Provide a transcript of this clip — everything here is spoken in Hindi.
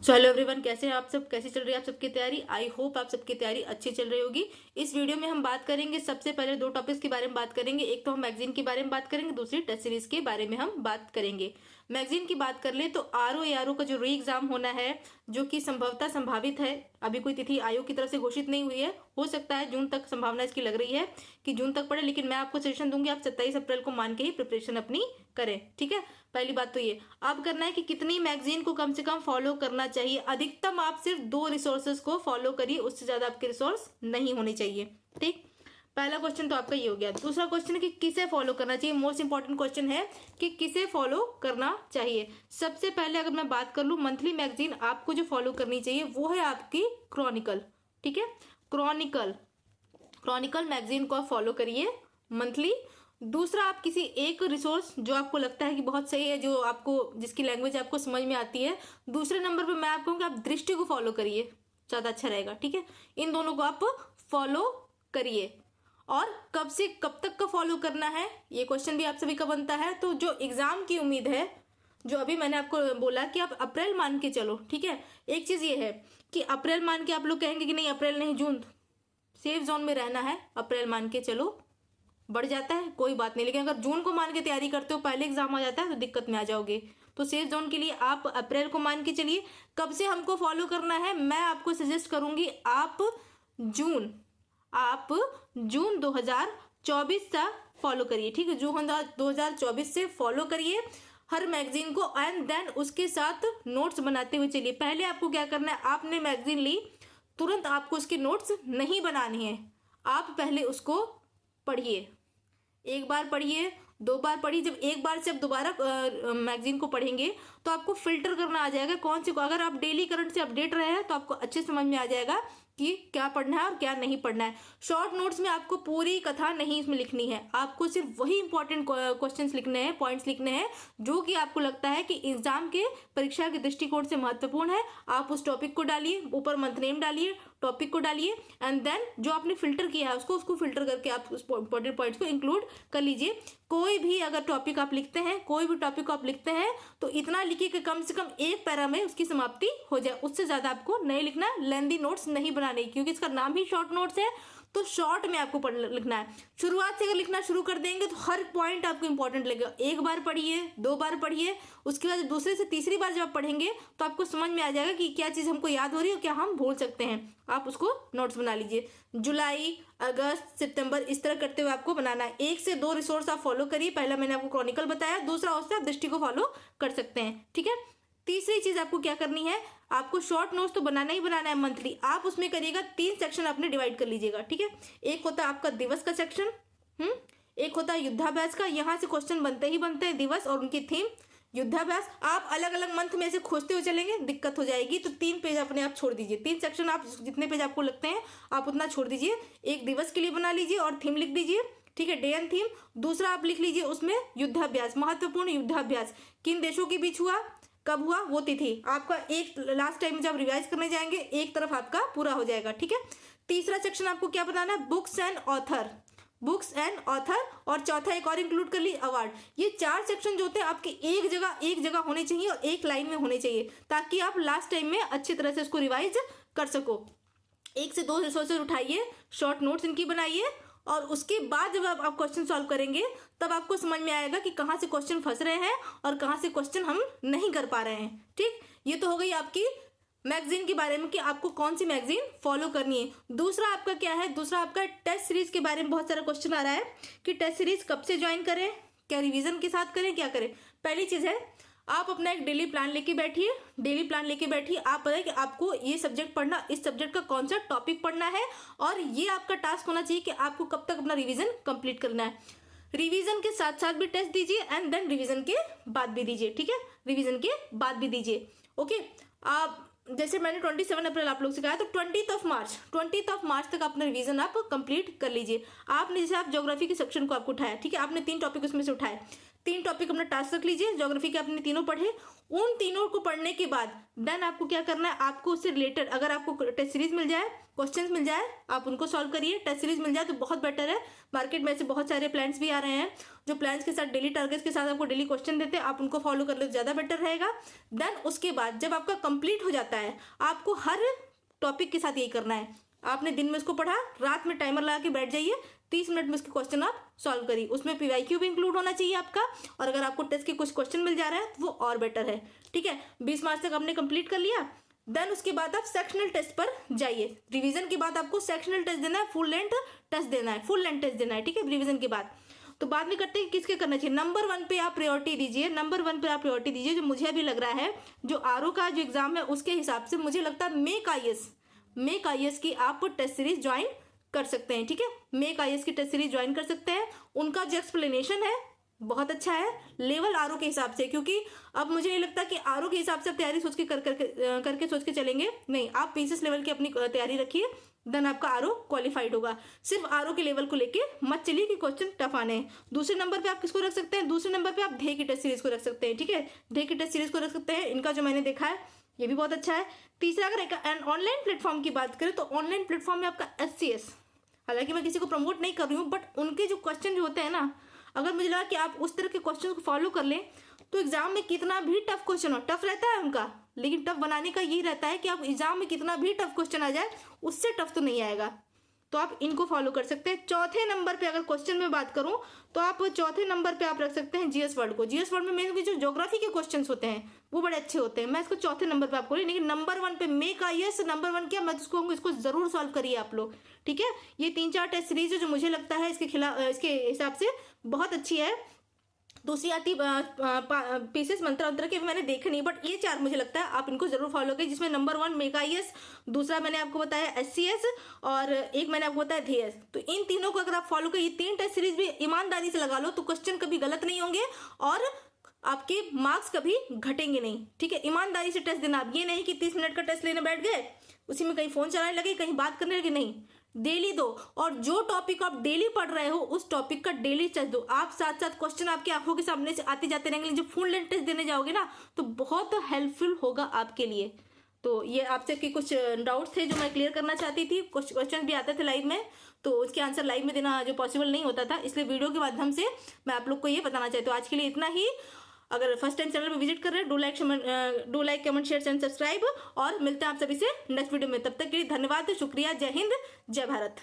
सो हेलो एवरीवन, कैसे हैं आप सब? कैसी चल रही है आप सबकी तैयारी? आई होप आप सबकी तैयारी अच्छी चल रही होगी। इस वीडियो में हम बात करेंगे, सबसे पहले दो टॉपिक्स के बारे में बात करेंगे। एक तो हम मैगजीन के बारे में बात करेंगे, दूसरी टेस्ट सीरीज के बारे में हम बात करेंगे। मैगजीन की बात कर ले तो आरओ का जो री एग्जाम होना है, जो कि संभवतः संभावित है, अभी कोई तिथि आयोग की तरफ से घोषित नहीं हुई है, हो सकता है जून तक संभावना इसकी लग रही है कि जून तक पड़े, लेकिन मैं आपको सजेशन दूंगी आप 27 अप्रैल को मान के ही प्रिपरेशन अपनी करें। ठीक है, पहली बात तो ये। अब करना है कि कितनी मैगजीन को कम से कम फॉलो करना चाहिए। अधिकतम आप सिर्फ 2 रिसोर्सेज को फॉलो करिए, उससे ज्यादा आपके रिसोर्स नहीं होने चाहिए। ठीक, पहला क्वेश्चन तो आपका ये हो गया। दूसरा क्वेश्चन है कि किसे फॉलो करना चाहिए। मोस्ट इंपॉर्टेंट क्वेश्चन है कि किसे फॉलो करना चाहिए। सबसे पहले अगर मैं बात कर लूं, मंथली मैगजीन आपको जो फॉलो करनी चाहिए वो है आपकी क्रॉनिकल। ठीक है, क्रॉनिकल मैगजीन को आप फॉलो करिए मंथली। दूसरा, आप किसी एक रिसोर्स जो आपको लगता है कि बहुत सही है, जो आपको, जिसकी लैंग्वेज आपको समझ में आती है। दूसरे नंबर पे मैं आपको कहूँगी आप दृष्टि को फॉलो करिए, ज़्यादा अच्छा रहेगा। ठीक है, इन दोनों को आप फॉलो करिए। और कब से कब तक का फॉलो करना है, ये क्वेश्चन भी आप सभी का बनता है। तो जो एग्जाम की उम्मीद है, जो अभी मैंने आपको बोला कि आप अप्रैल मान के चलो। ठीक है, एक चीज़ ये है कि अप्रैल मान के आप लोग कहेंगे कि नहीं अप्रैल नहीं जून, सेफ जोन में रहना है, अप्रैल मान के चलो। बढ़ जाता है कोई बात नहीं, लेकिन अगर जून को मान के तैयारी करते हो, पहले एग्जाम आ जाता है तो दिक्कत में आ जाओगे। तो सेफ जोन के लिए आप अप्रैल को मान के चलिए। कब से हमको फॉलो करना है, मैं आपको सजेस्ट करूंगी आप जून 2024 से फॉलो करिए। ठीक है, जून 2024 से फॉलो करिए हर मैगजीन को, एंड देन उसके साथ नोट्स बनाते हुए चलिए। पहले आपको क्या करना है, आपने मैगजीन ली, तुरंत आपको उसके नोट्स नहीं बनाने हैं। आप पहले उसको पढ़िए, एक बार पढ़िए, 2 बार पढ़िए। जब एक बार से आप दोबारा मैगजीन को पढ़ेंगे तो आपको फिल्टर करना आ जाएगा कौन सी को। अगर आप डेली करंट से अपडेट रहे हैं तो आपको अच्छे समझ में आ जाएगा कि क्या पढ़ना है और क्या नहीं पढ़ना है। शॉर्ट नोट्स में आपको पूरी कथा नहीं इसमें लिखनी है, आपको सिर्फ वही इंपॉर्टेंट क्वेश्चंस लिखने हैं, पॉइंट्स लिखने हैं जो कि आपको लगता है कि एग्जाम के परीक्षा के दृष्टिकोण से महत्वपूर्ण है। आप उस टॉपिक को डालिए, ऊपर मंथ नेम डालिए, टॉपिक को डालिए, एंड देन जो आपने फिल्टर किया है उसको फिल्टर करके आप उस इंपॉर्टेंट पॉइंट्स को इंक्लूड कर लीजिए। कोई भी अगर टॉपिक आप लिखते हैं, कोई भी टॉपिक आप लिखते हैं तो इतना लिखिए कि कम से कम एक पैरा में उसकी समाप्ति हो जाए, उससे ज्यादा आपको नहीं लिखना। लेंदी नोट्स नहीं बनाने, क्योंकि इसका नाम ही शॉर्ट नोट्स है, तो शॉर्ट में आपको लिखना है। शुरुआत से अगर लिखना शुरू कर देंगे तो हर पॉइंट आपको इंपॉर्टेंट लगेगा। एक बार पढ़िए, 2 बार पढ़िए, उसके बाद दूसरे से तीसरी बार जब आप पढ़ेंगे तो आपको समझ में आ जाएगा कि क्या चीज़ हमको याद हो रही है और क्या हम भूल सकते हैं। आप उसको नोट्स बना लीजिए। जुलाई, अगस्त, सितंबर, इस तरह करते हुए आपको बनाना है। 1 से 2 रिसोर्स आप फॉलो करिए। पहला मैंने आपको क्रॉनिकल बताया, दूसरा उससे आप दृष्टि को फॉलो कर सकते हैं। ठीक है, तीसरी चीज आपको क्या करनी है, आपको शॉर्ट नोट्स तो बनाना ही बनाना है मंथली। आप उसमें करिएगा 3 सेक्शन आपने डिवाइड कर लीजिएगा। ठीक है, एक होता है आपका दिवस का सेक्शन, एक होता है युद्धाभ्यास का। यहाँ से क्वेश्चन बनते ही बनते हैं, दिवस और उनकी थीम, युद्धाभ्यास। आप अलग अलग मंथ में ऐसे खोजते हुए चलेंगे, दिक्कत हो जाएगी, तो 3 पेज अपने आप छोड़ दीजिए। 3 सेक्शन आप जितने पेज आपको लगते हैं आप उतना छोड़ दीजिए। एक दिवस के लिए बना लीजिए और थीम लिख दीजिए। ठीक है, डे एंड थीम। दूसरा आप लिख लीजिए उसमें युद्धाभ्यास, महत्वपूर्ण युद्धाभ्यास, किन देशों के बीच हुआ, कब हुआ, वो तिथि। आपका एक लास्ट टाइम जब रिवाइज करने जाएंगे एक तरफ आपका पूरा हो जाएगा। ठीक है, तीसरा सेक्शन आपको क्या बताना है, बुक्स एंड ऑथर, और चौथा एक और इंक्लूड कर ली, अवार्ड। ये 4 सेक्शन जो होते हैं आपके एक जगह होने चाहिए और एक लाइन में होने चाहिए, ताकि आप लास्ट टाइम में अच्छी तरह से उसको रिवाइज कर सको। 1 से 2 रिसोर्सेज उठाइए, शॉर्ट नोट्स इनकी बनाइए, और उसके बाद जब आप क्वेश्चन सॉल्व करेंगे तब आपको समझ में आएगा कि कहाँ से क्वेश्चन फंस रहे हैं और कहाँ से क्वेश्चन हम नहीं कर पा रहे हैं। ठीक, ये तो हो गई आपकी मैगजीन के बारे में कि आपको कौन सी मैगजीन फॉलो करनी है। दूसरा आपका क्या है, दूसरा आपका टेस्ट सीरीज के बारे में बहुत सारा क्वेश्चन आ रहा है कि टेस्ट सीरीज कब से ज्वाइन करें, क्या रिवीजन के साथ करें, क्या करें। पहली चीज है, आप अपना एक डेली प्लान लेके बैठिए। आप पता है कि आपको ये सब्जेक्ट पढ़ना, इस सब्जेक्ट का कौन सा टॉपिक पढ़ना है, और ये आपका टास्क होना चाहिए कि आपको कब तक अपना रिवीजन कंप्लीट करना है। रिवीजन के साथ साथ भी टेस्ट दीजिए, एंड देन रिवीजन के बाद भी दीजिए। ठीक है, रिवीजन के बाद भी दीजिए। ओके, आप जैसे मैंने 27 अप्रैल आप लोग से कहा, तो 20 मार्च तक अपना रिवीजन आप कंप्लीट कर लीजिए। आपने जैसे आप ज्योग्राफी के सेक्शन को आपको उठाया, ठीक है, आपने 3 टॉपिक उसमें से उठाए, 3 टॉपिक अपना टास्क रख लीजिए, ज्योग्राफी के आपने तीनों पढ़े। उन तीनों को पढ़ने के बाद देन आपको क्या करना है, आपको उससे रिलेटेड अगर आपको टेस्ट सीरीज मिल जाए, क्वेश्चंस मिल जाए, आप उनको सॉल्व करिए। टेस्ट सीरीज मिल जाए तो बहुत बेटर है। मार्केट में ऐसे बहुत सारे प्लान्स भी आ रहे हैं जो प्लान्स के साथ डेली टारगेट्स के साथ आपको डेली क्वेश्चन देते हैं, आप उनको फॉलो कर ले तो ज़्यादा बेटर रहेगा। देन उसके बाद जब आपका कंप्लीट हो जाता है, आपको हर टॉपिक के साथ यही करना है, आपने दिन में उसको पढ़ा, रात में टाइमर लगा के बैठ जाइए, 30 मिनट में उसके क्वेश्चन आप सॉल्व करिए। उसमें PYQ भी इंक्लूड होना चाहिए आपका, और अगर आपको टेस्ट के कुछ क्वेश्चन मिल जा रहा है तो वो और बेटर है। ठीक है, 20 मार्च तक आपने कंप्लीट कर लिया। देन उसके बाद आप सेक्शनल टेस्ट पर जाइए। रिवीजन के बाद आपको सेक्शनल टेस्ट देना है, फुल लेंथ टेस्ट देना है, फुल लेंथ टेस्ट देना है। ठीक है, रिवीजन के बाद तो बाद में करते हैं किसके करना चाहिए। नंबर 1 पे आप प्रायोरिटी दीजिए, नंबर 1 पे आप प्रायोरिटी दीजिए। जो मुझे अभी लग रहा है, जो RO का जो एग्जाम है उसके हिसाब से मुझे लगता है मेक IAS की आप टेस्ट सीरीज ज्वाइन कर सकते हैं। ठीक है, मेक IAS की टेस्ट सीरीज ज्वाइन कर सकते हैं। उनका जो एक्सप्लेनेशन है बहुत अच्छा है लेवल RO के हिसाब से, क्योंकि अब मुझे नहीं लगता कि RO के हिसाब से आप तैयारी सोच के करके सोच के चलेंगे। नहीं, आप PCS लेवल की अपनी तैयारी रखिए, देन आपका RO क्वालिफाइड होगा। सिर्फ RO के लेवल को लेके मत चलिए कि क्वेश्चन टफ आने हैं। दूसरे नंबर पे आप किसको रख सकते हैं, दूसरे नंबर पे आप ढे की टेस्ट सीरीज को रख सकते हैं। ठीक है, ढे की टेस्ट सीरीज को रख सकते हैं, इनका जो मैंने देखा है ये भी बहुत अच्छा है। तीसरा, अगर ऑनलाइन प्लेटफॉर्म की बात करें तो ऑनलाइन प्लेटफॉर्म में आपका SCS, हालांकि मैं किसी को प्रमोट नहीं कर रही हूँ, बट उनके जो क्वेश्चन जो होते हैं ना, अगर मुझे लगा कि आप उस तरह के क्वेश्चन को फॉलो कर लें तो एग्जाम में कितना भी टफ क्वेश्चन हो, टफ रहता है उनका, लेकिन टफ बनाने का यही रहता है कि आप एग्जाम में कितना भी टफ क्वेश्चन आ जाए उससे टफ तो नहीं आएगा। तो आप इनको फॉलो कर सकते हैं। चौथे नंबर पे अगर क्वेश्चन में बात करूं तो आप चौथे नंबर पे आप रख सकते हैं GS वर्ड को। GS वर्ड में मेन जो ज्योग्राफी के क्वेश्चंस होते हैं वो बड़े अच्छे होते हैं, मैं इसको चौथे नंबर पे आपको, लेकिन नंबर 1 पे मेक IAS नंबर 1 क्या, मैं उसको कहूँगी इसको जरूर सॉल्व करिए आप लोग। ठीक है, ये 3-4 टेस्ट सीरीज है जो मुझे लगता है इसके हिसाब से बहुत अच्छी है। दूसरी आती PCS मंत्रा के मैंने देखे नहीं, बट ये 4 मुझे लगता है आप इनको जरूर फॉलो करिए, जिसमें नंबर 1 मेक IAS, दूसरा मैंने आपको बताया SCS, और एक मैंने आपको बताया DS। तो इन तीनों को अगर आप फॉलो करिए, 3 टेस्ट सीरीज भी ईमानदारी से लगा लो तो क्वेश्चन कभी गलत नहीं होंगे और आपके मार्क्स कभी घटेंगे नहीं। ठीक है, ईमानदारी से टेस्ट देना। आप ये नहीं कि 30 मिनट का टेस्ट लेने बैठ गए, उसी में कहीं फोन चलाने लगे, कहीं बात करने लगे, नहीं, डेली दो। और जो टॉपिक आप डेली पढ़ रहे हो उस टॉपिक का डेली टेस्ट दो। आप साथ साथ क्वेश्चन आपकी आंखों के सामने से आते जाते रहेंगे, जब फुल लेंथ टेस्ट देने जाओगे ना तो बहुत हेल्पफुल होगा आपके लिए। तो ये आपसे कि कुछ डाउट्स थे जो मैं क्लियर करना चाहती थी। कुछ क्वेश्चन भी आते थे लाइव में, तो उसके आंसर लाइव में देना जो पॉसिबल नहीं होता था, इसलिए वीडियो के माध्यम से मैं आप लोग को ये बताना चाहती हूँ। आज के लिए इतना ही। अगर फर्स्ट टाइम चैनल पे विजिट कर रहे हैं, do like comment share and subscribe, और मिलते हैं आप सभी से नेक्स्ट वीडियो में। तब तक के लिए धन्यवाद, शुक्रिया, जय हिंद, जय भारत।